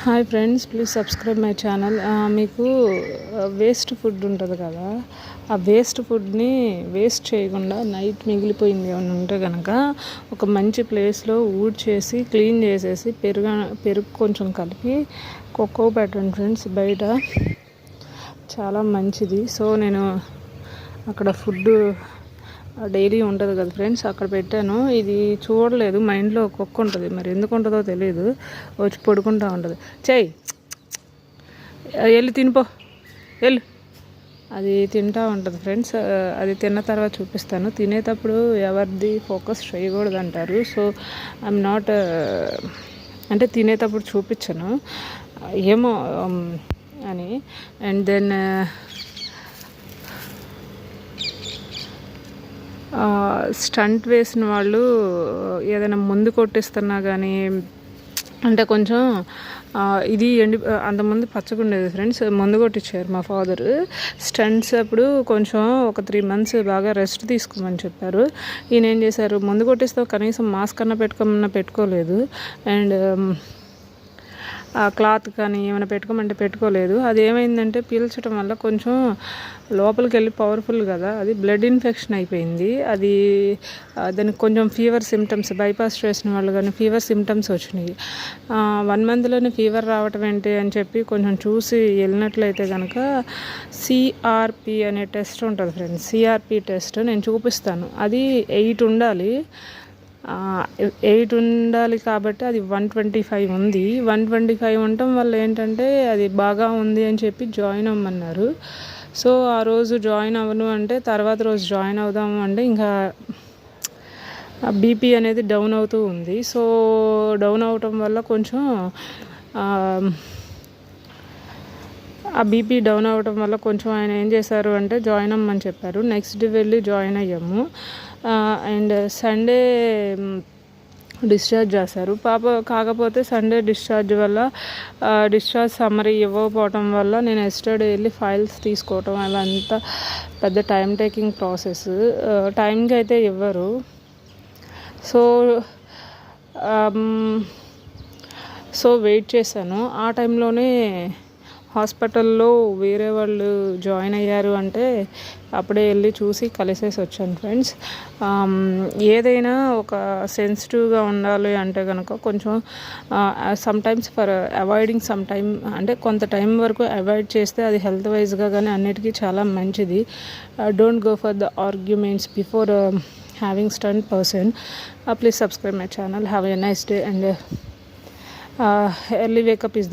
Hi friends, please subscribe my channel. మీకు waste food ఉంటుంది కదా, ఆ వేస్ట్ ఫుడ్ని వేస్ట్ చేయకుండా నైట్ మిగిలిపోయింది ఏమైనా ఉంటే కనుక ఒక మంచి ప్లేస్లో ఊడ్చేసి క్లీన్ చేసేసి పెరుగు కొంచెం కలిపి కొక్కో పెట్టండి ఫ్రెండ్స్. బయట చాలా మంచిది. సో నేను అక్కడ ఫుడ్ డైలీ ఉంటుంది కదా ఫ్రెండ్స్, అక్కడ పెట్టాను. ఇది చూడలేదు, మైండ్లో కుక్క ఉంటుంది, మరి ఎందుకు ఉంటుందో తెలియదు, వచ్చి పడుకుంటూ ఉంటుంది. చెయ్యి వెళ్ళి తినిపో, వెళ్ళు. అది తింటూ ఉంటుంది ఫ్రెండ్స్. అది తిన్న తర్వాత చూపిస్తాను. తినేటప్పుడు ఎవరిది ఫోకస్ చేయకూడదు అంటారు. సో ఐఎమ్ నాట్ అంటే తినేటప్పుడు చూపించను ఏమో అని. అండ్ దెన్ స్టంట్ వేసిన వాళ్ళు ఏదైనా ముందు కొట్టిస్తున్నా కానీ, అంటే కొంచెం ఇది అంతకుముందు పచ్చగుండేది ఫ్రెండ్స్, ముందు కొట్టించారు మా ఫాదర్. స్టంట్స్ అప్పుడు కొంచెం ఒక 3 months బాగా రెస్ట్ తీసుకోమని చెప్పారు. ఈయన ఏం చేశారు, ముందు కొట్టిస్తే కనీసం మాస్క్ అన్నా పెట్టుకోమన్నా పెట్టుకోలేదు. అండ్ క్లాత్ కానీ ఏమైనా పెట్టుకోమంటే పెట్టుకోలేదు. అది ఏమైందంటే పీల్చడం వల్ల కొంచెం లోపలికి వెళ్ళి పవర్ఫుల్ కదా, అది బ్లడ్ ఇన్ఫెక్షన్ అయిపోయింది. అది దానికి కొంచెం ఫీవర్ సిమ్టమ్స్, బైపాస్ చేసిన వాళ్ళు కానీ ఫీవర్ సిమ్టమ్స్ వచ్చినాయి. 1 monthలోనే ఫీవర్ రావటం ఏంటి అని చెప్పి కొంచెం చూసి వెళ్ళినట్లయితే కనుక సిఆర్పి అనే టెస్ట్ ఉంటుంది ఫ్రెండ్స్. సిఆర్పి టెస్ట్ నేను చూపిస్తాను. అది 8 ఉండాలి. 8 ఉండాలి కాబట్టి అది 125 ఉంది. 125 ఉండటం వల్ల ఏంటంటే అది బాగా ఉంది అని చెప్పి జాయిన్ అవ్వమన్నారు. సో ఆ రోజు జాయిన్ అవ్వను అంటే తర్వాత రోజు జాయిన్ అవుదాము అంటే ఇంకా బీపీ అనేది డౌన్ అవుతూ ఉంది. సో డౌన్ అవటం వల్ల కొంచెం ఆ బీపీ డౌన్ అవ్వటం వల్ల కొంచెం ఆయన ఏం చేశారు అంటే జాయిన్ అవ్వమని చెప్పారు. నెక్స్ట్ డే వెళ్ళి జాయిన్ అయ్యాము. అండ్ సండే డిశ్చార్జ్ చేశారు పాప. కాకపోతే సండే డిశ్చార్జ్ వల్ల డిశ్చార్జ్ సమ్మరీ ఇవ్వకపోవటం వల్ల నేను ఎస్టర్డే వెళ్ళి ఫైల్స్ తీసుకోవటం అదంతా పెద్ద టైం టేకింగ్ ప్రాసెస్. టైంకి అయితే ఇవ్వరు. సో వెయిట్ చేశాను. ఆ టైంలోనే హాస్పిటల్లో వేరే వాళ్ళు జాయిన్ అయ్యారు అంటే అప్పుడే వెళ్ళి చూసి కలిసేసి వచ్చాను ఫ్రెండ్స్. ఏదైనా ఒక సెన్సిటివ్గా ఉండాలి అంటే కనుక కొంచెం sometimes for avoiding some time, అంటే కొంత టైం వరకు అవాయిడ్ చేస్తే అది హెల్త్ వైజ్గా కానీ అన్నిటికీ చాలా మంచిది. Don't go for the arguments before having stunt person. Please subscribe my channel. Have a nice day and early wake up is